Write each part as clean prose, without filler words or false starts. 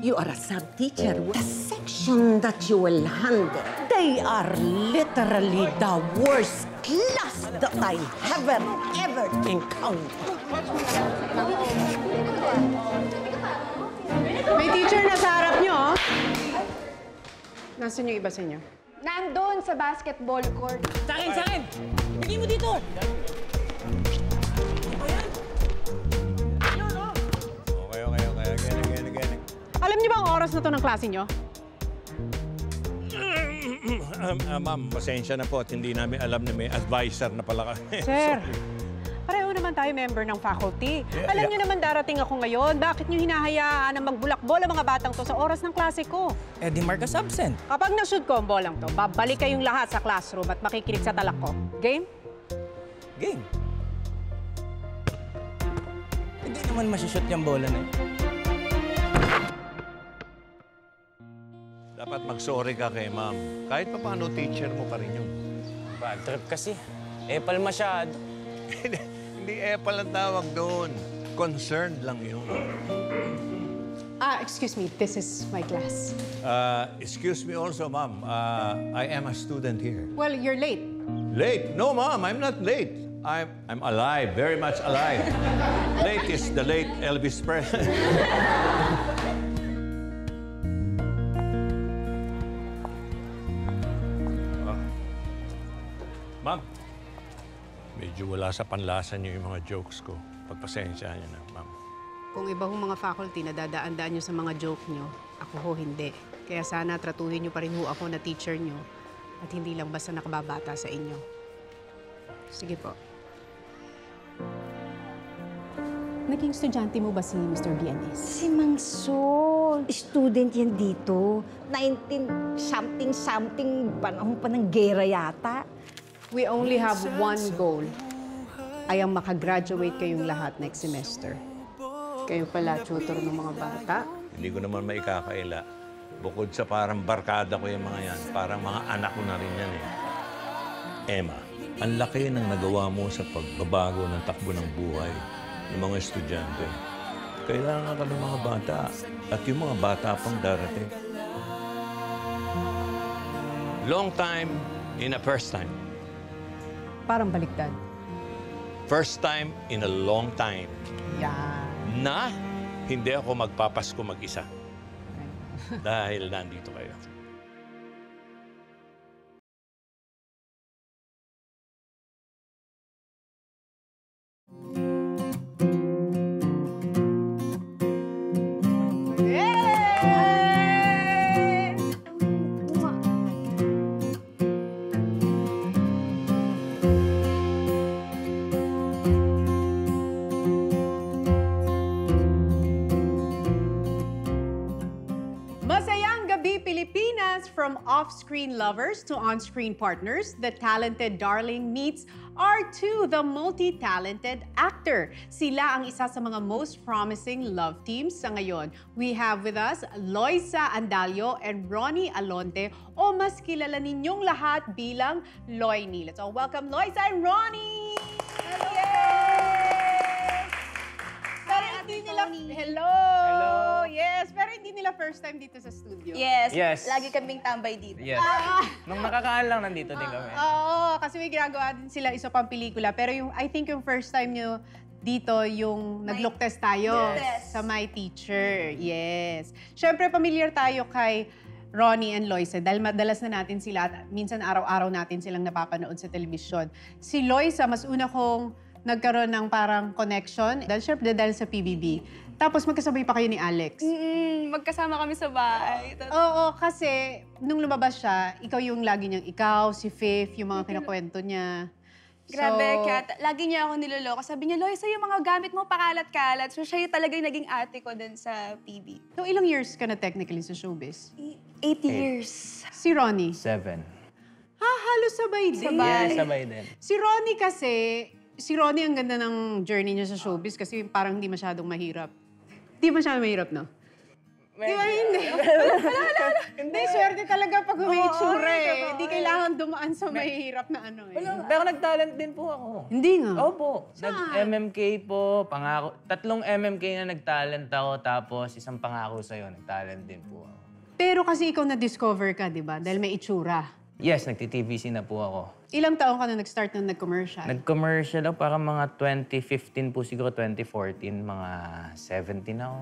You are a sub-teacher. The section that you will handle, they are literally the worst class that I ever encountered. May teacher na sa harap niyo, oh. Nasaan yung iba sa inyo? Nandun sa basketball court. Sa akin! Bigay mo dito! Okay. Alam niyo ba ang oras na to ng klase niyo? Ma'am, pasensya na po at hindi namin alam na may advisor na pala kami. Sir, pareho naman tayo member ng faculty. Alam niyo naman darating ako ngayon. Bakit niyo hinahayaan na magbulakbol ang mga batang to sa oras ng klase ko? Eh, di Marcus absent. Kapag na-shoot ko ang bolang to, babalik kayong lahat sa classroom at makikinig sa talak ko. Game? Game. Hindi naman masushoot yung bola na yun. Dapat mag-sorry ka kay ma'am. Kahit pa paano, teacher mo pa rin yun. Bad trip kasi. Epal masyado. Hindi epal ang tawag doon. Concerned lang yun. Excuse me. This is my class. Excuse me also, ma'am. I am a student here. Well, you're late. Late? No, ma'am. I'm not late. I'm alive. Very much alive. Late is the late Elvis Presley. Ma'am, medyo wala sa panlasa niyo yung mga jokes ko. Pagpasensya niyo na, ma'am. Kung iba hong mga faculty na dadaan-daan nyo sa mga joke nyo, ako ho hindi. Kaya sana tratuhin nyo pa rin ho ako na teacher nyo at hindi lang basta nakababata sa inyo. Sige po. Naging estudyante mo ba si Mr. Bienes? Si Mang Sol, student yan dito. 19-something, panahon pa ng gera yata. We only have one goal. Ay ang makagraduate kayong lahat next semester. Kayo pala tutor ng mga bata. Hindi ko naman maikakaila. Bukod sa parang barkada ko yung mga yan, parang mga anak ko na rin yan eh. Emma, ang laki ng nagawa mo sa pagbabago ng takbo ng buhay ng mga estudyante. Kailangan ka ng mga bata at yung mga bata pang darating. Long time in a first time. Parang baliktad. First time in a long time. Yan. Na hindi ako magpapasko mag-isa. Dahil nandito kayo. From off-screen lovers to on-screen partners, the talented darling meets R2, the multi-talented actor. Sila ang isa sa mga most promising love teams sa ngayon. We have with us Loisa Andalio and Ronnie Alonte, o mas kilala ninyong lahat bilang Loini. Let's all welcome Loisa and Ronnie! Hello! Pero hindi nila... Hello! Hello! Yes, pero hindi nila first time dito sa studio. Yes. Yes. Lagi kaming tambay dito. Yes. Nung nakakaan lang, nandito din kami. Oo, kasi may ginagawa din sila isa pang pelikula. Pero yung, I think yung first time nyo dito, yung nag-look test tayo Yes. sa My Teacher. Yes. Siyempre, familiar tayo kay Ronnie and Loisa dahil madalas na natin sila at minsan araw-araw natin silang napapanood sa telebisyon. Si Loisa, mas una kong nagkaroon ng parang connection dahil syempre dahil sa PBB. Tapos magkasabay pa kayo ni Alex. Magkasama kami sa bahay. Oo, kasi nung lumabas siya, ikaw yung lagi niyang si Fifth, yung mga kinakwento niya. Grabe, Kat. Lagi niya ako niloloko. Sabi niya, Loisa, yung mga gamit mo pakalat-kalat. So siya yung talagang naging ate ko din sa PB. So ilang years ka na technically sa showbiz? 8 years. Si Ronnie? 7. Halos sabay din. Yes, sabay din. Si Ronnie kasi, si Ronnie ang ganda ng journey niya sa showbiz kasi parang hindi masyadong mahirap. Hindi masyadong mahirap, no? Di ba hindi? Hindi, swerte talaga pag may itsura eh. Hindi kailangan dumaan sa mahihirap na ano eh. Pero nag-talent din po ako. Hindi nga. Opo. Nag-MMK po, pangako. 3 MMK na nag-talent ako, tapos isang pangako sa'yo, nag-talent din po ako. Pero kasi ikaw na-discover ka, di ba? Dahil may itsura. Yes, nagti-TVC na po ako. Ilang taon ka na nag-start na nag-commercial? Nag-commercial ako para mga 2015 po, siguro 2014, mga 17 ako,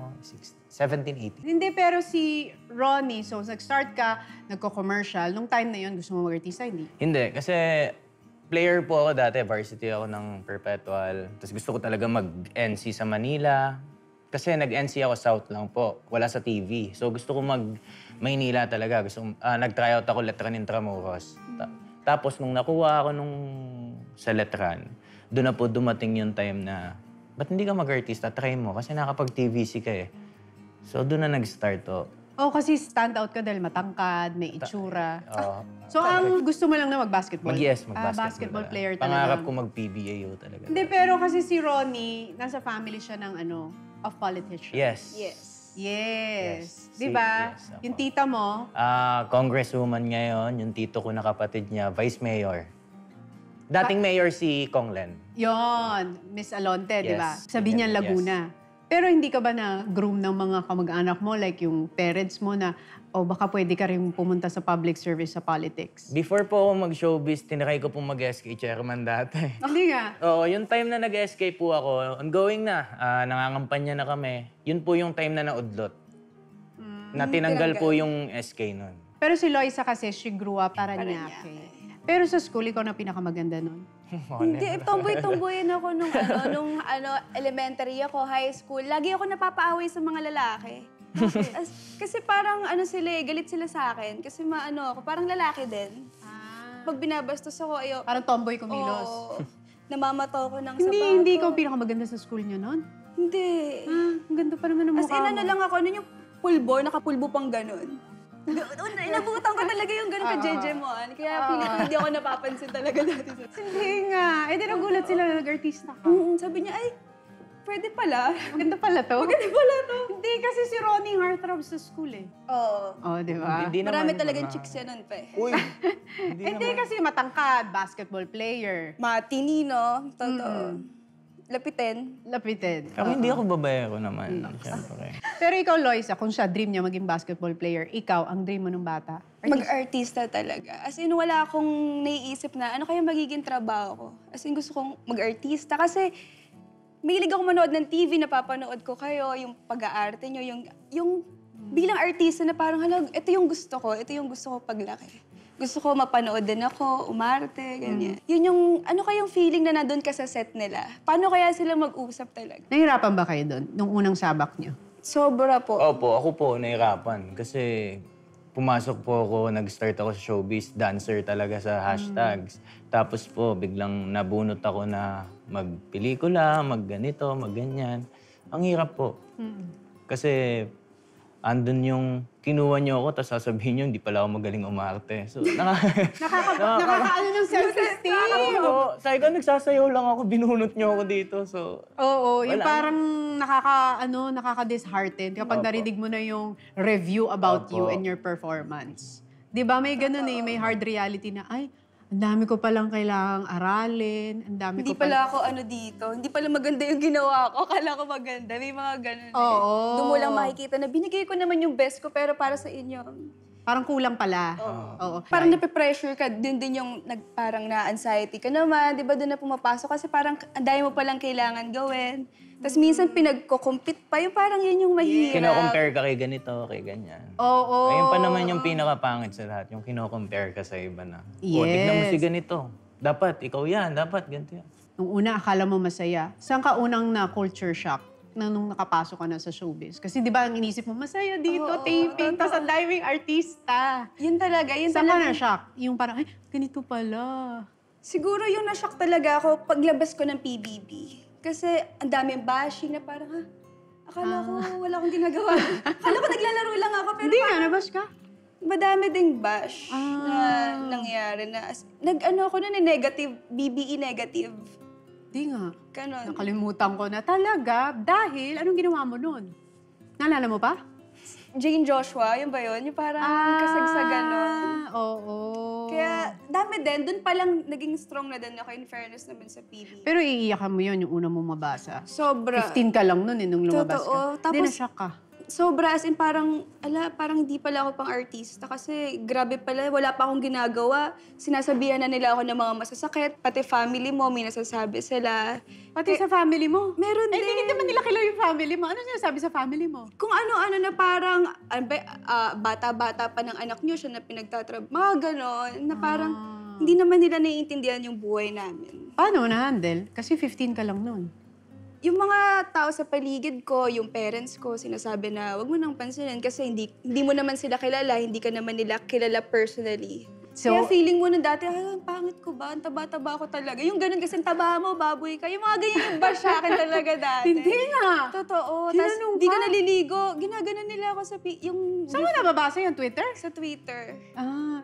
17, 18. Hindi, pero si Ronnie, so nag-start ka, nagko-commercial. Nung time na yun, gusto mo mag-artista, hindi? Hindi, kasi player po ako dati, varsity ako ng Perpetual. Tapos gusto ko talaga mag-NC sa Manila. Kasi nag-NC ako South lang po, wala sa TV. So gusto ko mag-Maynila talaga. Nag-tryout ako Letran Intramuros. Tapos nung nakuha ako sa Letran, doon na po dumating yung time na, ba't hindi ka mag-artista? Try mo, kasi nakapag-TVC ka eh. So doon na nag-start to. Oh, kasi stand out ka dahil matangkad, may itsura. Oo. So ang gusto mo lang na mag-basketball? Mag-basketball. Basketball talaga. player talaga. Pangarap ko mag-PBAO talaga. Hindi, pero kasi si Ronnie, nasa family siya ng of politicians. Yes. Yes. Yes. Yes. Di ba? Yes, ako. Yung tita mo, Congresswoman ngayon, yung tito ko na kapatid niya, Vice Mayor. Dating Mayor si Kong Len. yon Miss Alonte, di ba? Yes. Sabi niya Yes. Laguna. Pero hindi ka ba na-groom ng mga kamag-anak mo, like yung parents mo na, baka pwede ka rin pumunta sa public service sa politics? Before po ako mag-showbiz, tinry ko pong mag-SK chairman dati. Hindi nga. Oo, yung time na nag-SK po ako, ongoing na, nangangampanya na kami. Yun po yung time na naudlot. Na tinanggal po yung SK nun. Pero si Loisa kasi, she grew up Paranaque. Pero sa school, ikaw na pinakamaganda nun. Hindi, tomboy-tomboyin ako nung elementary ako, high school. Lagi ako napapaaway sa mga lalaki. Kasi parang sila galit sila sa akin. Kasi ako, parang lalaki din. Pag binabastos ako, Parang tomboy kumilos. Oo. Namamato ko ng sapato. Hindi ikaw pinakamaganda sa school niyo nun? Hindi. Ang ganda pa naman ng As mukha in, mo. lang ako, yung pulbo, nakapulbo pang ganun. Inabutan ko talaga yung ganun ka-jeje mo. Kaya feeling ko hindi ako napapansin talaga dati. Hindi nga. Di nagulat sila na nag-artista ka. Sabi niya, ay, pwede pala. Maganda pala to. Maganda pala to. Hindi, kasi si Ronnie heartthrob sa school eh. Oo. Di ba? Hindi Marami naman, talagang chicks yan nun, pe. Uy! Hindi kasi matangkad, basketball player. Matinino, totoo. Lapitin. Lapitin. Pero hindi ako babayero naman, siyempre. Pero ikaw, Loisa, kung siya dream niya maging basketball player, ikaw, ang dream mo nung bata? Mag-artista talaga. As in, wala akong naiisip na ano kaya magiging trabaho ko. As in, gusto kong mag-artista kasi mahilig ako manood ng TV, napapanood ko kayo, yung pag-aarte nyo, yung bilang artista na parang, ito yung gusto ko paglaki. Gusto ko mapanood din ako, umarte, ganyan. Yun yung, kayong feeling na nandun ka sa set nila? Paano kaya sila mag-usap talaga? Nahirapan ba kayo doon, nung unang sabak niyo? Sobra po. Opo, ako po nahirapan. Kasi pumasok po ako, nag-start ako sa showbiz, dancer talaga sa hashtags. Tapos po, biglang nabunot ako na magpelikula, magganito, magganyan. Ang hirap po. Kasi andun yung kinuha niyo ako, tapos sasabihin niyo, hindi pala ako magaling umarte. So, Nakakaano ng self-esteem. Sabi ko, nagsasayaw lang ako, binunot niyo ako dito. So, Oo, yung Wala. parang nakaka-dishearten kapag Opo. narinig mo na yung review about Opo. you and your performance. Di ba may ganun may hard reality na, ay, ang dami ko palang kailangang aralin, ang dami Hindi ko pala ako dito. Hindi pala maganda yung ginawa ko. Akala ko maganda. May mga ganun Oo. Doon mo lang makikita na binigay ko naman yung best ko pero para sa inyo. Parang kulang pala. Oo. Parang nape-pressure ka. Din yung parang na-anxiety ka naman. Di ba doon na pumapasok? Kasi parang ang dami mo palang kailangan gawin. Tapos minsan pinagko-compete pa. Yung parang yun yung mahirap. kino-compare ka kay ganito, kay ganyan. Oo. Ayun pa naman yung pinakapangit sa lahat, yung kino-compare ka sa iba na, tignan mo Yes. si ganito. Dapat, ikaw yan. Dapat, ganito yan. Nung una, akala mo masaya. Saan ka unang na-culture shock nung nakapasok ka na sa showbiz? Kasi di ba ang inisip mo, masaya dito, Oo, taping, tapos ang daming artista. Yun talaga. Yun Saan ka talaga. na-shock? Yung parang, ay, ganito pala. Siguro yung na-shock talaga ako paglabas ko ng PBB. Kasi ang daming bashing na parang, akala ko wala akong ginagawa. Akala ko naglalaro lang ako. Pero Hindi nga, nabash ka? madami ding bash na nangyari na. Nag-ano ako na negative, BBE negative. Di nga. Ganon. Nakalimutan ko na talaga. Dahil, anong ginawa mo nun? Naalala mo pa? Jane Joshua, yun ba yun? Yung parang kasagsagan nun. Oo. Kaya dami din. Doon palang naging strong na din ako in fairness naman sa PBB. Pero iiyakan mo yun yung una mong mabasa. Sobra. 15 ka lang nun nung lumabas Totoo. ka. Hindi Tapos- na-shock ka. Sobra, as in parang hindi pala ako pang artista kasi grabe pala, wala pa akong ginagawa. Sinasabihan na nila ako ng mga masasakit, pati family mo, may nasasabi sila. Pati sa family mo. Meron Ay, din. hindi naman nila kilala yung family mo. Ano sinasabi sa family mo? Kung ano-ano na parang, bata-bata pa ng anak niyo, siya na pinagtatrabaho, mga ganon, na parang hindi naman nila naiintindihan yung buhay namin. Paano na-handle? Kasi 15 ka lang nun. Yung mga tao sa paligid ko, yung parents ko, sinasabi na, wag mo nang pansinin kasi hindi mo naman sila kilala, hindi ka naman nila kilala personally. So- Kaya feeling mo na dati, ay, ang pangit ko ba? Ang taba-taba ko talaga. Yung ganun kasi, ang taba mo, baboy ka. Yung mga ganyan yung bash sa akin talaga dati. Hindi nga. Totoo. Tapos, Ginanong hindi ka ka. naliligo. Ginaganon nila ako sa, Saan mo nababasa yung Twitter? sa Twitter.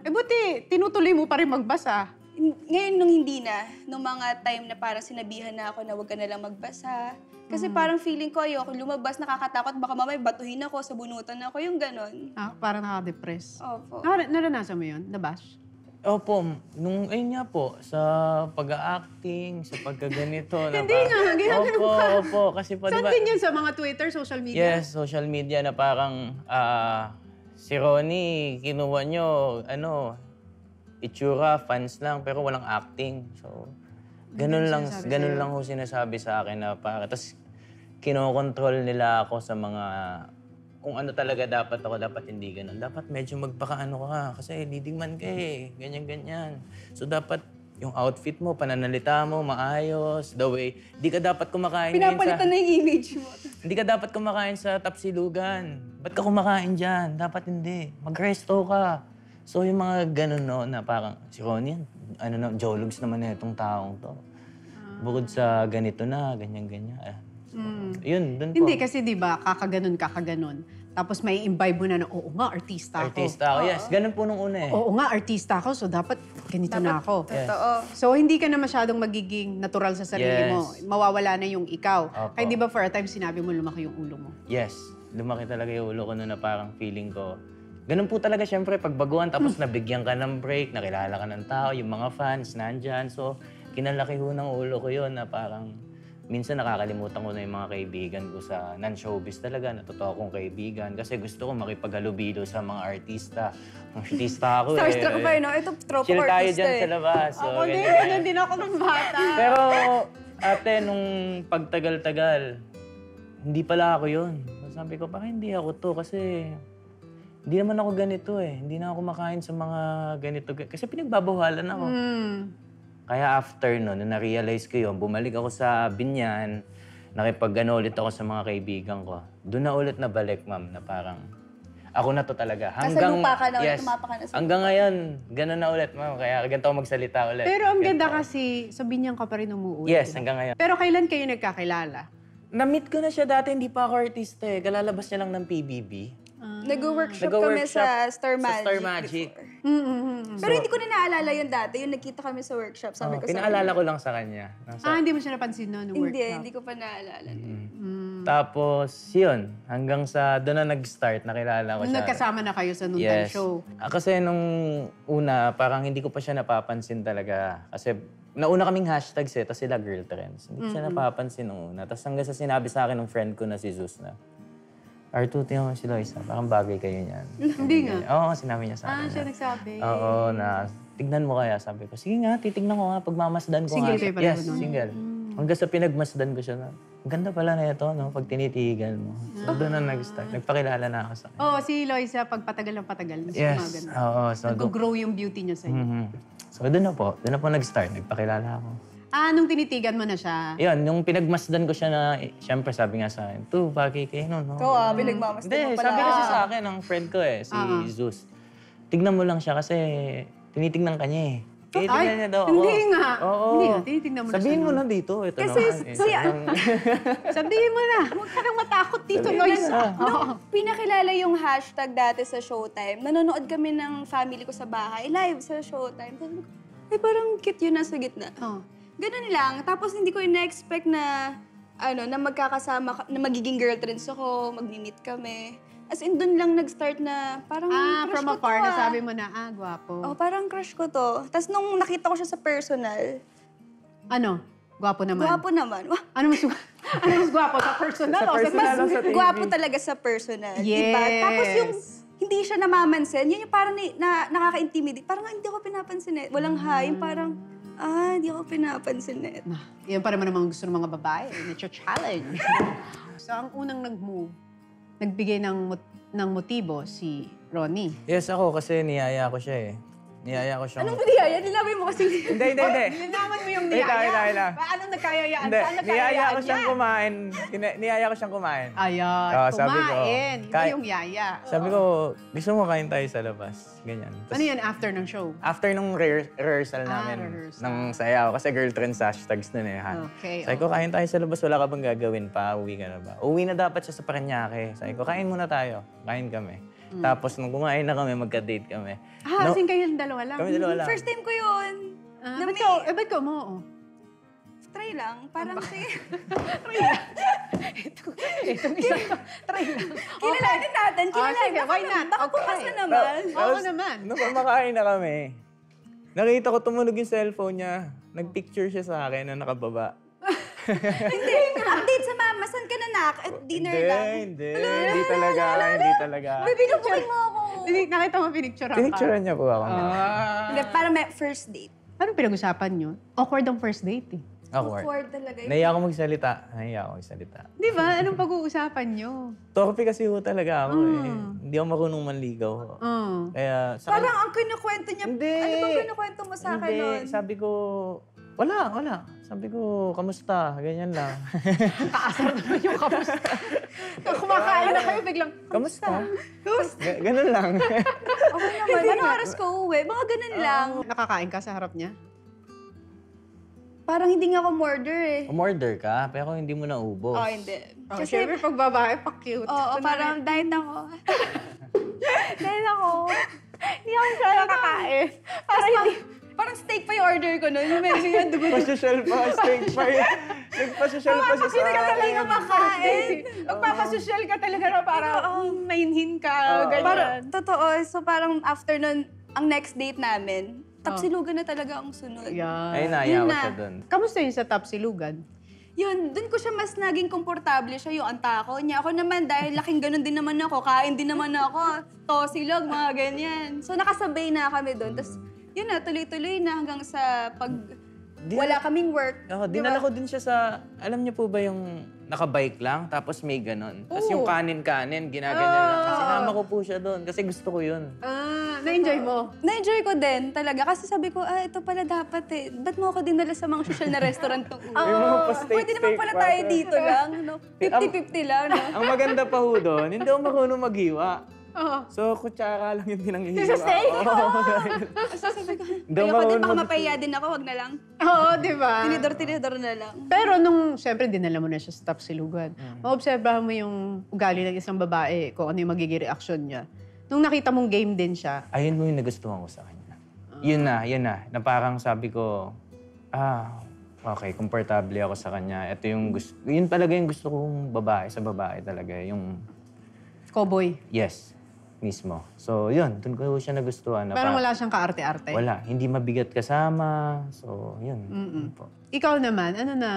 Buti, tinutuloy mo pa rin magbasa. Ngayon nung hindi na, nung mga time na parang sinabihan na ako na huwag ka na lang magbasa. Kasi parang feeling ko, ayoko lumabas, nakakatakot, baka mamay batuhin ako, sabunutan ako, yung ganon. Parang nakaka-depress. Opo. Naranasan mo yun? Nabash? Opo, ayun nga po, sa pag-acting, sa pagkaganito. Hindi nga, ginaganon ka. Opo, kasi po, Saan diba, din yun? Sa mga Twitter, social media? yes, social media na parang, si Ronnie, kinuha nyo, itsura, fans lang, pero walang acting. So, ganun lang ho sinasabi sa akin na para. Tapos, kinokontrol nila ako sa mga, kung ano talaga dapat hindi ganun. Dapat medyo magpakaano ka, kasi leading man ka eh, ganyan-ganyan. So, dapat yung outfit mo, pananalita mo, maayos, the way. Di ka dapat kumakain Pinapalitan na yung image mo. Hindi ka dapat kumakain sa Tapsilugan. Ba't ka kumakain dyan? Dapat hindi. Mag-resto ka. So yung mga ganun no, na parang, si Ronnie, jologs naman na itong taong to. Bukod sa ganito na, ganyan-ganyan. Yun, dun po. Hindi, kasi di ba, kakaganon. Tapos may imbibe mo na, oo nga, artista ako. Artista ako, yes. Ganun po nung una eh. Oo nga, artista ako, so dapat ganito na ako. Totoo. So, hindi ka na masyadong magiging natural sa sarili mo. Yes. Mawawala na yung ikaw. Opo. Kaya di ba for a time sinabi mo lumaki yung ulo mo? Yes. Lumaki talaga yung ulo ko noon na parang feeling ko. Ganun po talaga siyempre pagbaguhan tapos nabigyan ka ng break, nakilala ka ng tao, yung mga fans nandyan. So, kinalaki ho ng ulo ko yun na parang minsan nakakalimutan ko na yung mga kaibigan ko sa non-showbiz talaga, na totoo kong kaibigan. Kasi gusto ko makipaghalubilo sa mga artista. Ang artista ako eh. Starstruck pa no? Ito, tropa ko Chill tayo artista dyan eh. sa labas. So, Ako din, ganyan. ganun din ako ng bata. Pero ate, nung pagtagal-tagal, hindi pala ako yun. Sabi ko, parang hindi ako to kasi hindi naman ako ganito eh. Hindi na ako makain sa mga ganito. Kasi pinagbabawalan ako. Kaya after nun, nung na-realize ko yun, bumalik ako sa Binyan, nakipag-ano ulit ako sa mga kaibigan ko. Doon na ulit nabalik, ma'am, na parang ako na to talaga. Kasalupa ka na ulit, tumapa ka na sa hanggang ngayon, gano'n na ulit, ma'am. Kaya ganito ako magsalita ulit. Pero ang ganda Ganito. kasi, sabihin niyang ka pa rin umuwi. Yes, hanggang ngayon. Pero kailan kayo nagkakilala? Na-meet ko na siya dati, hindi pa ako artista eh. Kalalabas niya lang ng PBB. Nag-workshop kami sa Star Magic. Sa Star Magic. Pero hindi ko na naalala yun dati. Yung nagkita kami sa workshop. Sabi ko sa Pinaalala ko lang sa kanya. Hindi mo siya napansin noon nung Hindi, workshop? hindi ko pa naalala. Tapos, yun. Hanggang sa doon na nag-start, nakilala ko Nung siya. nagkasama na kayo sa noontime show. Kasi nung una, parang hindi ko pa siya napapansin talaga. Kasi nauna kaming hashtags eh, tapos sila girl trends. Hindi ko siya napapansin nung una. Tapos hanggang sa sinabi sa akin ng friend ko na si Zeus na, R2, tingnan mo si Loisa, parang bagay kayo niyan. Hindi nga. Oo, sinabi niya sa akin. Siya na, nagsabi. Oo, na tignan mo kaya. Sabi ko, sige nga, titignan ko nga, pagmamasdan ko Single nga. kayo pala Yes, nun? single. Hanggang sa pinagmasdan ko siya na, ang ganda pala na ito, no? Pag tinitigan mo. So doon na nag-start. Nagpakilala na ako sa kanya. Oo, si Loisa, pag patagal ng patagal, mas Yes, gumaganda. oo. So, Nag-grow yung beauty niya sa'yo. So doon na po nag-start. Nagpakilala ako. Nung tinitigan mo na siya, Yun, yung pinagmasdan ko siya na, syempre sabi nga sa akin, to, bagay kayo, no? Ikaw pinagmamasdan mo Hindi, pala. sabi kasi sa akin ng friend ko eh, si Zeus. Tignan mo lang siya kasi tinitignan ka niya eh. Tinitignan niya daw ako. hindi nga. Oo. Hindi nga, tinitignan mo na Sabihin siya. mo na dito. Ito Kasi, naman. Sabihin mo na, huwag ka nang matakot dito, Loisa. Nung pinakilala yung hashtag dati sa Showtime, nanonood kami ng family ko sa bahay, live sa Showtime. Sabi ko, ay parang cute yun nasa gitna. Ganun lang. Tapos hindi ko ina-expect na, na magkakasama, na magiging girl trends ako, magmi-meet kami. As in, dun lang nag-start na parang crush From ko afar, to, nasabi mo na, gwapo. Oh, parang crush ko to. Tapos nung nakita ko siya sa personal, Ano? Gwapo naman. gwapo naman. Wah, Ano mas gwapo? Sa personal o sa personal o sa TV? gwapo talaga sa personal. Yes. Diba? Tapos yung hindi siya namamansin, yun yung parang nakaka-intimidate. Parang hindi ako pinapansin eh. Walang hi. Yung parang, hindi ako pinapansin eh. Yan pa naman ang gusto ng mga babae. Challenge. So, ang unang nag-move, nagbigay ng motibo si Ronnie. Yes, ako kasi niyaya ko siya eh. Niyaya ko siyang... Anong niyaya? Nilawin mo kasi. Hindi. Nilinaman mo yung Wait niyaya. lang. Anong nagkayayaan? Hindi, Saan niyaya nagkayayaan ko siyang yan? kumain. Niyaya ko siyang kumain. Ayan, Sabi ko, kumain. Iba yung yaya. Sabi ko, gusto mo kain tayo sa labas. Ganyan. Ano yan after ng show? After nung rehearsal namin rehearsal. ng sayaw, kasi girl trends hashtags nun eh. Okay, Sabi ko, kain tayo sa labas, wala ka bang gagawin pa? Uwi ka na ba? Uwi na dapat siya sa Paranaque. Sabi ko, kain muna tayo. Kain kami. Tapos nung kumain na kami, magka-date kami. Kasing kayong dalawa lang. Kami dalawa lang. First time ko yun. Ba't ka mo? Try lang. Parang si... Itong isa. Try lang. Kilalanin natin. Kilalanin. Sige, why not? Baka pumasok naman. Oo naman. Nung kumakain na kami, nakita ko tumunog yung cellphone niya. Nag-picture siya sa akin na nakababa. Hindi. Update sa mama. Saan ka na nak? At dinner lang. Hindi talaga. May binubuking mo ako. Nakita mo pinicture ka? Pinicturean niya po ako. Hindi, parang may first date. Anong pinag-usapan nyo? Awkward ang first date eh. Awkward. Talaga. Nahiya ako magsalita. Di ba? Anong pag-uusapan nyo? Torpe kasi ho talaga ako eh. Hindi ako marunong manligaw. Kaya sa Parang ang kinukwento niya. Hindi. Ano bang kinukwento mo sa akin nun? Sabi ko, wala. Sabi ko, kamusta? Ganyan lang. Kaasar naman yung kamusta. Kumakain na kayo biglang, Kamusta? Ganun lang. Okay naman. Anong oras ko uwi? Mga ganun lang. nakakain ka sa harap niya? Parang hindi nga ako murder eh. Umorder ka, pero hindi mo naubos. Oh, hindi. Kasi syempre pag babae, pa-cute. Oo, parang diet ako. Diet ako. Hindi ako siya nakakain. Parang steak pa yung order ko nun. Yung medyo yung dugo. Pasosyal pa, steak pa yun. Nagpasosyal pa siya sa Hindi ka talaga makain. Magpapasosyal ka talaga na para mainhin ka, ganyan. Parang, totoo. So parang after nun, ang next date namin, tapsilugan na talaga ang sunod. Ay, naya ko siya dun. Kamusta yun sa Tapsilugan? Yun, dun ko siya mas naging komportable siya, yung antako niya. Ako naman, dahil laking ganun din naman ako, kain din naman ako, tosilog, mga ganyan. So nakasabay na kami dun. Tapos, yun na, tuloy-tuloy na hanggang sa pag wala kaming work. Dinala ko din siya sa, alam niyo po ba yung nakabike lang, tapos may ganon. Tapos yung kanin-kanin, ginaganyan lang. Sinama ko po siya doon kasi gusto ko yun. Na-enjoy mo? Na-enjoy ko din talaga kasi sabi ko, ito pala dapat eh. Ba't mo ako dinala sa mga social na restaurant to? Yung mga pa-steak, Pwede naman pala tayo dito lang, no? 50-50 lang, no? Ang maganda pa ho doon, hindi ako marunong maghiwa. Oo. So, kutsara lang yung pinanghihiwa. Sa steak? So sabi ko, Hindi ako ayoko din, baka marunong mapahiya din ako, wag na lang. Oo, di ba? Tinidor na lang. Pero nung, syempre, dinala mo na siya sa Tapsilugan. Maobserbahan mo yung ugali ng isang babae, kung ano yung magiging reaksyon niya. Nung nakita mong game din siya, Ayun mo yung nagustuhan ko sa kanya. Yun na. Na parang sabi ko, okay, komportable ako sa kanya. Ito yung gusto, yun talaga yung gusto kong babae sa babae talaga. Yung, cowboy. yes, mismo. So, yun, dun ko siya nagustuhan. Na Parang parang- wala siyang kaarte-arte. Wala, hindi mabigat kasama. So, yun. yun po. Ikaw naman, ano na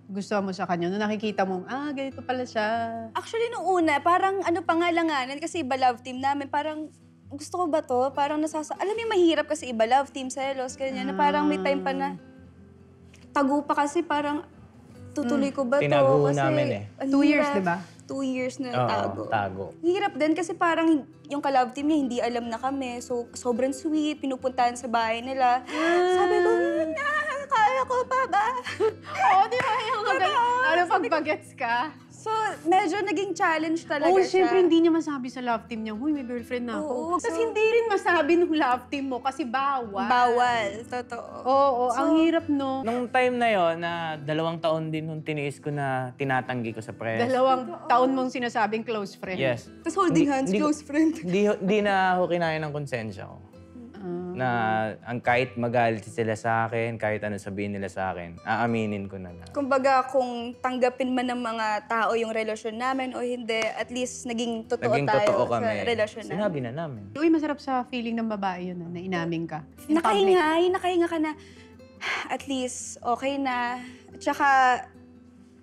gusto mo sa kanya? Nung nakikita mong, ganito pala siya. Actually, nung una, parang ano pa nga langanan, kasi iba love team namin, parang gusto ko ba to? Parang alam mo yung mahirap kasi iba love team, selos, ganyan, na parang may time pa na tago pa kasi parang tutuloy ko ba to? Tinago Kasi namin eh. ang 2 years, hirap. di ba? 2 years na Oo, tago. tago. Hirap din kasi parang yung ka-love team niya, hindi alam na kami. So, sobrang sweet, pinupuntahan sa bahay nila. Sabi ko, kaya ko pa ba? Oo, di ba? Yung ano pag bagets ka? So, medyo naging challenge talaga Oo, siya. syempre hindi niya masabi sa love team niya, huy, may girlfriend na Oo, ako. Tapos so- hindi rin masabi nung love team mo kasi bawal. Bawal, totoo. Oo, ang hirap no. Nung time na yon na 2 taon din nung tiniis ko na tinatanggi ko sa press. 2 taon mong sinasabing close friend. Yes. Tapos holding hands, Hindi- close friend. Di na ako kinaya ng konsensya ko. Na kahit magalit sila sa akin, kahit ano sabihin nila sa akin, aaminin ko na. Kumbaga, kung tanggapin man ng mga tao yung relasyon namin o hindi, at least naging totoo tayo sa relasyon namin. Sinabi na namin. Uy, masarap sa feeling ng babae yun, na inamin ka. Nakahinga ka na, at least okay na. At saka,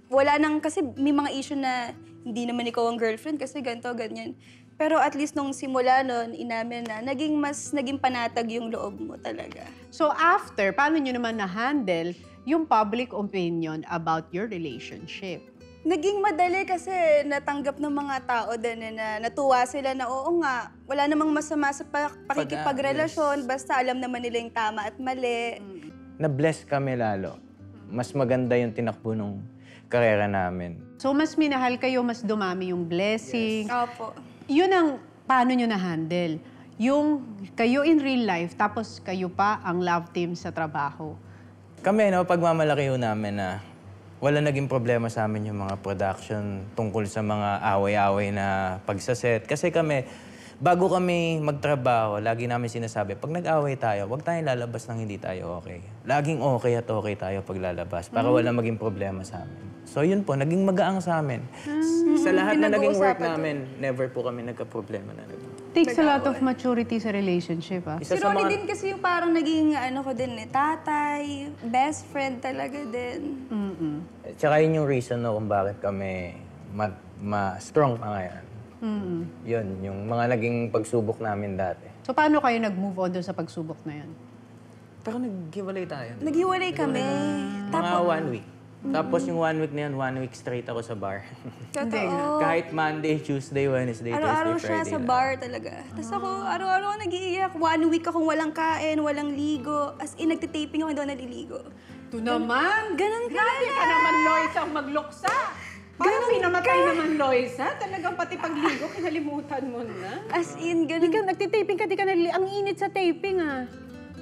wala nang, kasi may mga issue na hindi naman ikaw ang girlfriend kasi ganito, ganyan. Pero at least nung simula nun, inamin na, naging panatag yung loob mo talaga. So after, paano nyo naman na-handle yung public opinion about your relationship? Naging madali kasi natanggap ng mga tao din na natuwa sila na oo nga, wala namang masama sa pakikipagrelasyon, basta alam naman nila yung tama at mali. Na-bless kami lalo. Mas maganda yung tinakbo nung karera namin. So mas minahal kayo, mas dumami yung blessing. Opo. Yun ang paano nyo na-handle. Yung kayo in real life, tapos kayo pa ang love team sa trabaho. Kami, pagmamalaki yun namin na wala naging problema sa amin yung mga production tungkol sa mga away-away na pagsaset. Kasi kami, bago kami magtrabaho, lagi namin sinasabi, pag nag-away tayo, huwag tayong lalabas nang hindi tayo okay. Laging okay at okay tayo pag lalabas para wala maging problema sa amin. So yun po, naging magaang sa amin. Sa lahat na naging work namin, never po kami nagka-problema na naging. Takes a lot of maturity sa relationship, ah. Si Ronnie din kasi yung parang naging tatay, best friend talaga din. Tsaka yun yung reason kung bakit kami strong pa ngayon. Yun, yung mga naging pagsubok namin dati. So paano kayo nag-move on doon sa pagsubok na yan? Pero naghiwalay tayo. Naghiwalay kami. Mga 1 week. Tapos yung 1 week na yun, 1 week straight ako sa bar. Totoo. Kahit Monday, Tuesday, Wednesday, Araw-araw Thursday, siya Friday sa bar talaga. Tapos ako, araw-araw nag-iiyak. 1 week akong walang kain, walang ligo. As in, nagtitaping ako, hindi ako naliligo. Ito naman! Ganun ka Grabe ka naman, Loisa, ang magluksa! Parang pinamatay naman, Loisa. Talagang pati pagligo, kinalimutan mo na. As in, Di ganun. ka, nagtitaping ka, di ka nalili. Ang init sa taping, ah.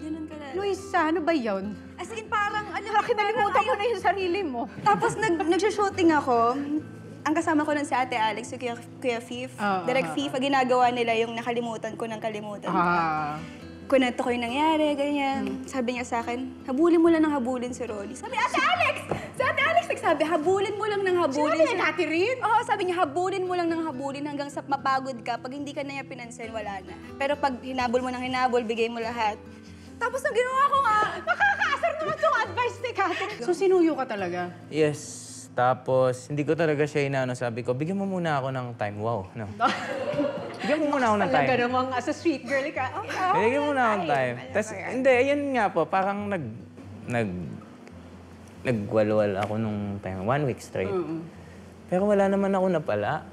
Ganun ka na. Loisa, ano ba yun? As in, parang, alam mo, Kinalimutan mo na yung sarili mo. Tapos nag-shooting ako. Ang kasama ko nun si Ate Alex, si Kuya Fif. Direct FIFA, ginagawa nila yung nakalimutan ko ng kalimutan. Kunento ko yung nangyari, ganyan. Sabi niya sa akin, habulin mo lang ng habulin si Rolly. Sabi, Ate Alex! Si Ate Alex nagsabi, habulin mo lang ng habulin. Sinabi niya dati rin? Oo, sabi niya, habulin mo lang ng habulin hanggang sa mapagod ka. Pag hindi ka na niya pinansin, wala na. Pero pag hinabol mo ng hinabol, bigay mo lahat. Tapos ang ginawa ko nga, Nakakaasar naman itong advice ni Kate. So sinuyo ka talaga? Yes. Tapos, hindi ko talaga siya inaano. Sabi ko, bigyan mo muna ako ng time. Wow. No. Bigyan mo muna ako ng time. Talaga namang as a sweet girl ka. Bigyan mo muna ako ng time. Tapos, hindi, ayun nga po. Parang nagwalwal ako nung time. 1 week straight. Pero wala naman ako napala.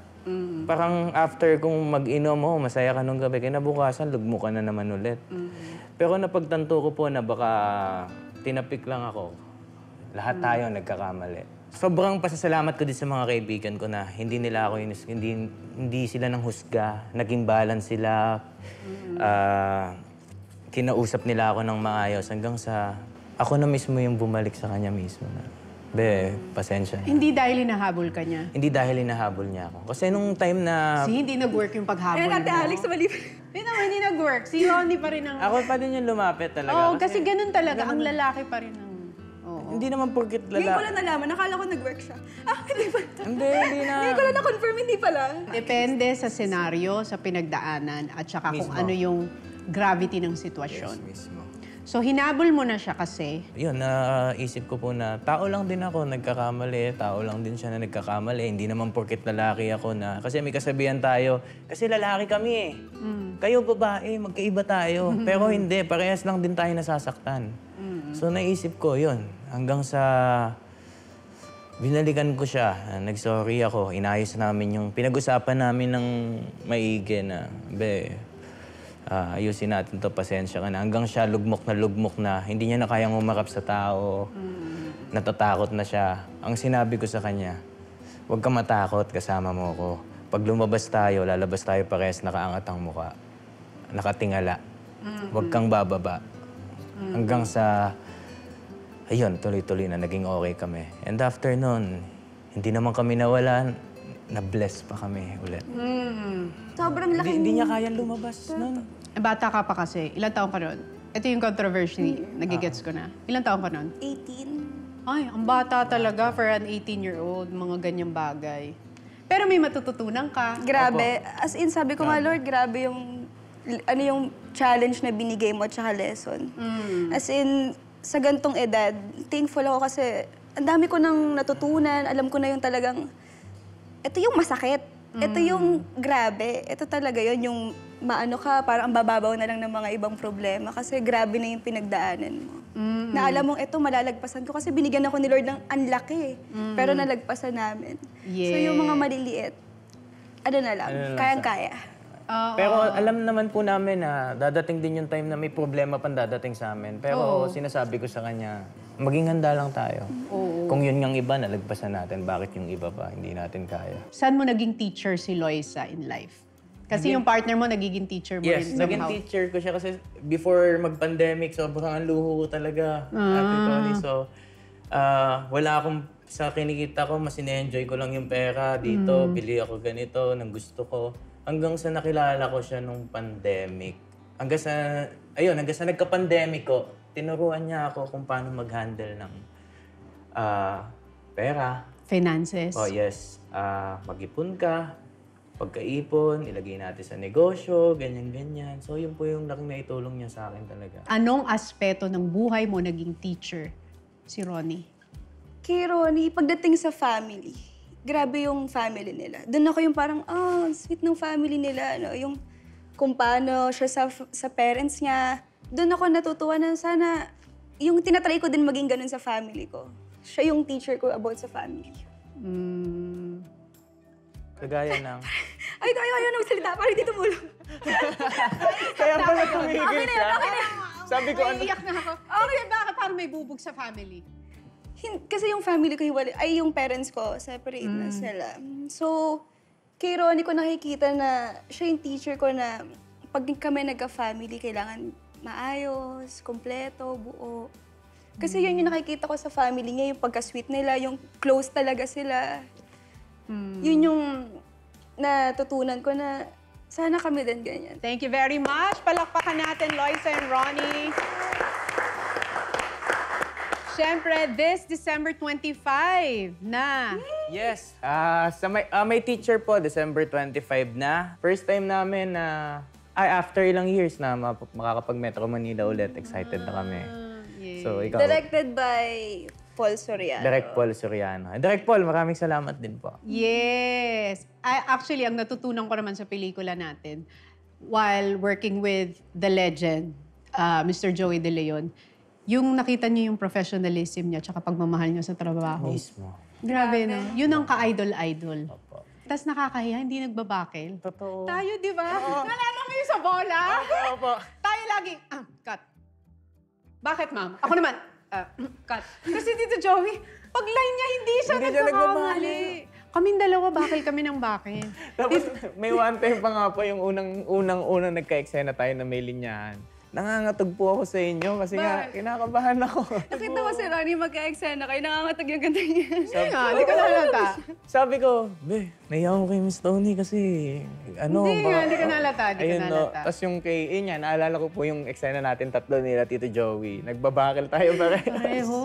Parang after kung mag-inom mo, masaya ka nung gabi, kinabukasan, lugmo ka na naman ulit. Pero napagtanto ko po na baka tinapik lang ako. Lahat tayo nagkakamali. Sobrang pasasalamat ko din sa mga kaibigan ko na hindi nila ako hindi sila nang husga, naging balance sila. Kinausap nila ako ng maayos hanggang sa ako na mismo yung bumalik sa kanya mismo na, be, pasensya na. Hindi dahil hinahabol ka niya? Hindi dahil hinahabol niya ako. Kasi nung time na... Hindi nag-work yung paghabol ayun, Ate mo. Alex, mali. Hindi naman, hindi nag-work. Si Ronnie pa rin ang... Ako pa din yung lumapit talaga. Oo, kasi ganun talaga. Ang lalaki pa rin ang... Hindi naman porket Ngayon ko lala. lang nalaman, nakala ko nag-work siya. Hindi pala. Hindi na. Ngayon ko lang na-confirm, hindi pala. Depende sa senaryo, sa pinagdaanan, at saka kung Mismo. ano yung gravity ng sitwasyon. Mismo. So, hinabol mo na siya kasi... Yun, naisip ko po na tao lang din ako, nagkakamali. Tao lang din siya na nagkakamali. Hindi naman porket lalaki ako na... Kasi may kasabihan tayo, kasi lalaki kami eh. Kayo babae, magkaiba tayo. Pero hindi, parehas lang din tayo nasasaktan. So naisip ko yun. Hanggang sa... Binalikan ko siya. Nag-sorry ako. Inayos namin yung... Pinag-usapan namin ng maigi na... Be, ayusin natin to, pasensya ka na. Hanggang siya lugmok na, hindi niya na kayang umarap sa tao. Natatakot na siya. Ang sinabi ko sa kanya, huwag ka matakot, kasama mo ko. Pag lumabas tayo, lalabas tayo parehas, nakaangat ang muka. Nakatingala. Huwag kang bababa. Hanggang sa, ayun, tuloy-tuloy na naging okay kami. And after nun, hindi naman kami nawalan, na-bless pa kami ulit. Sobrang laki. Hindi niya kayang lumabas nun. Bata ka pa kasi. Ilang taon ka ron? Ito yung controversy, nagigets ko na. Ilang taon ka nun? 18. Ay, ang bata talaga for an 18-year-old, mga ganyang bagay. Pero may matututunan ka. Grabe. As in, sabi ko nga, Lord, grabe yung, yung challenge na binigay mo at saka lesson. As in, sa gantong edad, thankful ako kasi ang dami ko nang natutunan. Alam ko na yung talagang, ito yung masakit. Ito yung grabe. Ito talaga yun, yung maano ka, parang ang bababaw na lang ng mga ibang problema kasi grabe na yung pinagdaanan mo. Na alam mong ito, malalagpasan ko kasi binigyan ako ni Lord ng anlaki. Pero nalagpasan namin. So yung mga maliliit, ano na lang, kayang-kaya. Pero alam naman po namin na dadating din yung time na may problema pang dadating sa amin. Pero sinasabi ko sa kanya, maging handa lang tayo. Kung yun yung iba, nalagpasan natin. Bakit yung iba pa, hindi natin kaya. Saan mo naging teacher si Loisa in life? Kasi yung partner mo, nagiging teacher mo Yes, rin naging somehow. teacher ko siya kasi before mag-pandemic, sobrang ang luho ko talaga, Ate Tony. So, wala akong, sa kinikita ko, mas ine-enjoy ko lang yung pera dito. Bili ako ganito, nang gusto ko. Hanggang sa nakilala ko siya nung pandemic. Hanggang sa nagka-pandemic ko, tinuruan niya ako kung paano mag-handle ng pera. Finances. Oh, yes. Mag-ipon ka, pagkaipon, ilagay natin sa negosyo, ganyan-ganyan. So, yun po yung laking naitulong niya sa akin talaga. Anong aspeto ng buhay mo naging teacher si Ronnie? Kay Ronnie, pagdating sa family, grabe yung family nila. Doon ako yung parang, sweet ng family nila. Ano, yung kung paano siya sa parents niya. Doon ako natutuwa na sana, yung tinatry ko din maging ganun sa family ko. Siya yung teacher ko about sa family. Kagaya ng... Ay, ayaw magsalita. Parang hindi tumulong. Kaya pala tumigil siya. Sabi ko, ano... Iyak na ako. Okay, bakit parang may bubog sa family? Kasi yung family ko, yung parents ko, separate na sila. So, kay Ronnie ko nakikita na siya yung teacher ko na pag kami nagka-family, kailangan maayos, kompleto, buo. Kasi yun yung nakikita ko sa family niya, yung pagka-sweet nila, yung close talaga sila. Yun yung natutunan ko na sana kami din ganyan. Thank you very much. Palakpakan natin, Loisa and Ronnie. Siyempre, this December 25 na. Yes. May teacher po, December 25 na. First time namin na... after ilang years na makakapag-Metro Manila ulit. Excited na kami. So, ikaw. Directed by Paul Soriano. Direct Paul Soriano. Direct Paul, maraming salamat din po. Yes. Actually, ang natutunan ko naman sa pelikula natin, while working with the legend, Mr. Joey De Leon, yung nakita niyo yung professionalism niya tsaka pagmamahal niya sa trabaho. Mismo. Grabe, no? Yun ang ka-idol-idol. Opo. Tapos nakakahiya, hindi nagbabakil. Totoo. Tayo, di ba? Nalala mo yung sa bola? Opo. Tayo laging, cut. Bakit, ma'am? Ako naman, cut. Kasi Tito Joey, pag line niya, hindi siya nagkakamali. Kaming dalawa, bakil kami ng bakil. Tapos may one time pa nga po yung unang nagka-eksena tayo na may linyahan. Nangangatog po ako sa inyo kasi nga kinakabahan ako. Nakita mo si Ronnie magka-eksena kayo, nangangatag yung ganda niya. Hindi ko nalata. Sabi ko, naiyaw ko kay Miss Tony kasi Hindi ka nalata, Tapos yung kay Inya, naalala ko po yung eksena natin tatlo nila, Tito Joey. Nagbabakil tayo parehas. Pareho.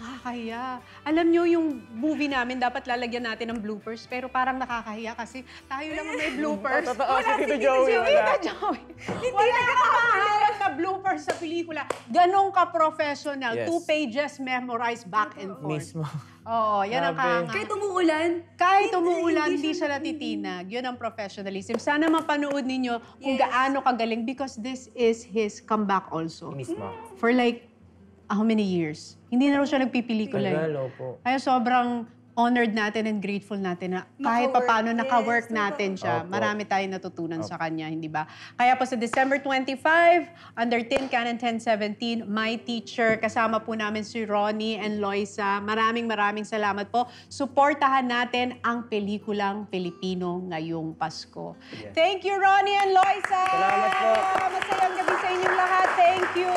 Nakakahiya. Alam nyo, yung movie namin, dapat lalagyan natin ng bloopers, pero parang nakakahiya kasi tayo lang ang may bloopers. Totoo, si Tito Joey wala. Tito Joey. Wala kakaharap na bloopers sa pelikula. Ganon ka-professional. Yes. 2 pages memorized back and forth. Mismo. Oo, yan ang Grabe. Kahit umuulan. Kahit umuulan, hindi siya natitinag. Yun ang professionalism. Sana mapanood ninyo kung gaano kagaling because this is his comeback also. Mismo. For like, how many years? Hindi na rin siya nagpipelikula. Tagal, opo. Kaya sobrang honored natin and grateful natin na kahit paano naka-work natin siya. Opo. Marami tayong natutunan sa kanya, hindi ba? Kaya po sa December 25, under Tin Canon 1017, My Teacher, kasama po namin si Ronnie and Loisa. Maraming salamat po. Suportahan natin ang pelikulang Pilipino ngayong Pasko. Yes. Thank you, Ronnie and Loisa! Salamat po. Masayang gabi sa inyong lahat. Thank you!